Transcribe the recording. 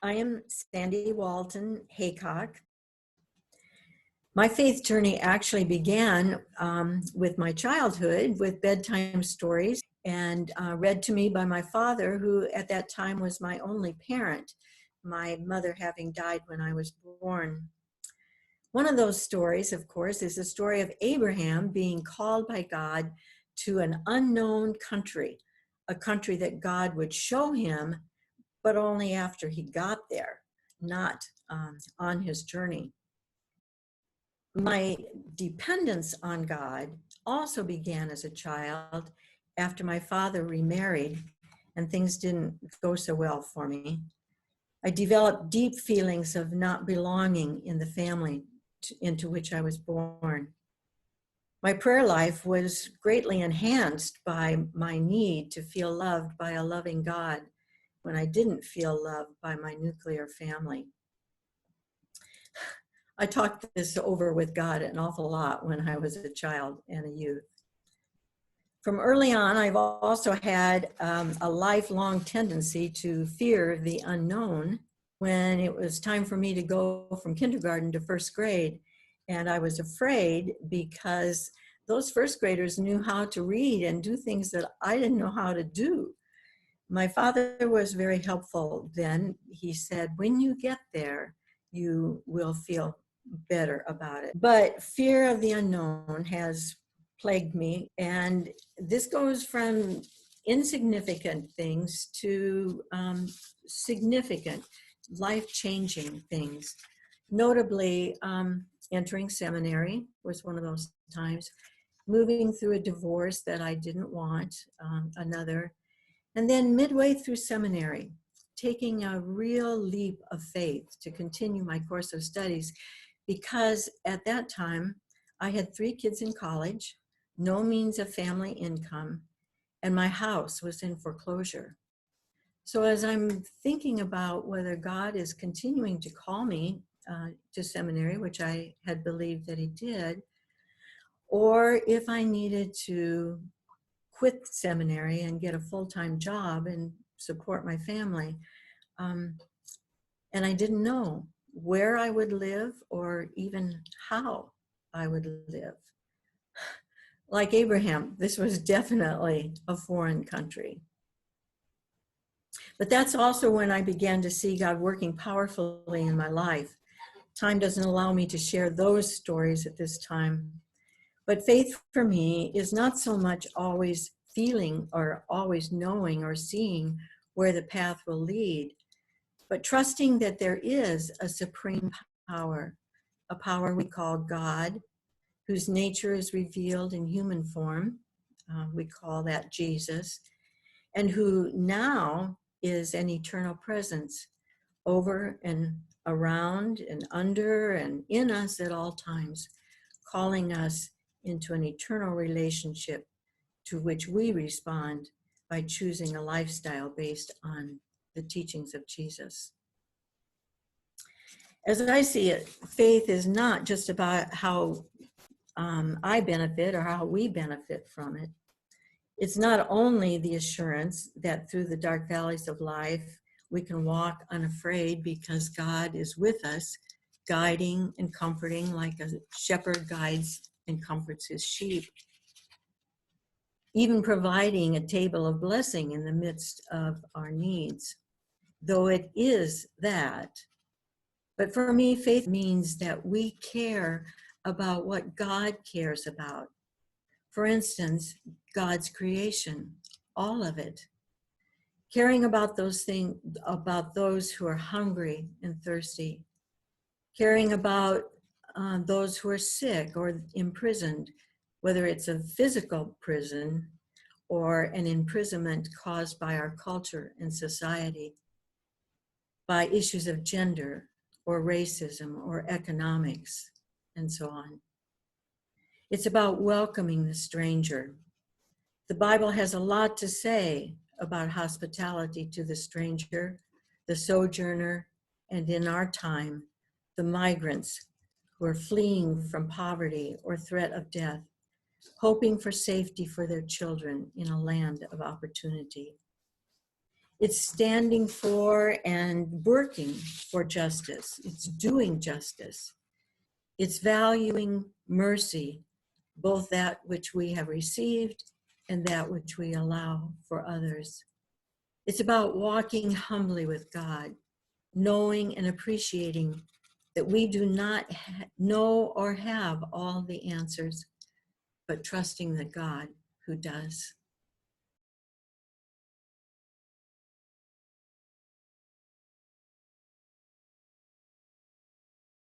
I am Sandy Walton Heacock. My faith journey actually began with my childhood with bedtime stories and read to me by my father, who at that time was my only parent, my mother having died when I was born. One of those stories, of course, is the story of Abraham being called by God to an unknown country, a country that God would show him, but only after he got there, not on his journey. My dependence on God also began as a child after my father remarried and things didn't go so well for me. I developed deep feelings of not belonging in the family into which I was born. My prayer life was greatly enhanced by my need to feel loved by a loving God when I didn't feel loved by my nuclear family. I talked this over with God an awful lot when I was a child and a youth. From early on, I've also had a lifelong tendency to fear the unknown. When it was time for me to go from kindergarten to first grade, and I was afraid because those first graders knew how to read and do things that I didn't know how to do. My father was very helpful then. He said, when you get there, you will feel better about it. But fear of the unknown has plagued me, and this goes from insignificant things to significant, life-changing things. Notably, entering seminary was one of those times, moving through a divorce that I didn't want, another, and then midway through seminary, taking a real leap of faith to continue my course of studies, because at that time, I had 3 kids in college, no means of family income, and my house was in foreclosure. So as I'm thinking about whether God is continuing to call me to seminary, which I had believed that he did, or if I needed to quit seminary and get a full-time job and support my family. And I didn't know where I would live or even how I would live. Like Abraham, this was definitely a foreign country. But that's also when I began to see God working powerfully in my life. Time doesn't allow me to share those stories at this time. But faith for me is not so much always feeling or always knowing or seeing where the path will lead, but trusting that there is a supreme power, a power we call God, whose nature is revealed in human form. We call that Jesus, and who now is an eternal presence over and around and under and in us at all times, calling us into an eternal relationship to which we respond by choosing a lifestyle based on the teachings of Jesus. As I see it, faith is not just about how I benefit or how we benefit from it. It's not only the assurance that through the dark valleys of life, we can walk unafraid because God is with us, guiding and comforting like a shepherd guides and comforts his sheep, even providing a table of blessing in the midst of our needs, though it is that. But for me, faith means that we care about what God cares about. For instance, God's creation, all of it. Caring about those things, about those who are hungry and thirsty. Caring about those who are sick or imprisoned, whether it's a physical prison or an imprisonment caused by our culture and society, by issues of gender or racism or economics, and so on. It's about welcoming the stranger. The Bible has a lot to say about hospitality to the stranger, the sojourner, and in our time, the migrants who are fleeing from poverty or threat of death, hoping for safety for their children in a land of opportunity. It's standing for and working for justice. It's doing justice. It's valuing mercy, both that which we have received and that which we allow for others. It's about walking humbly with God, knowing and appreciating that we do not know or have all the answers, but trusting the God who does.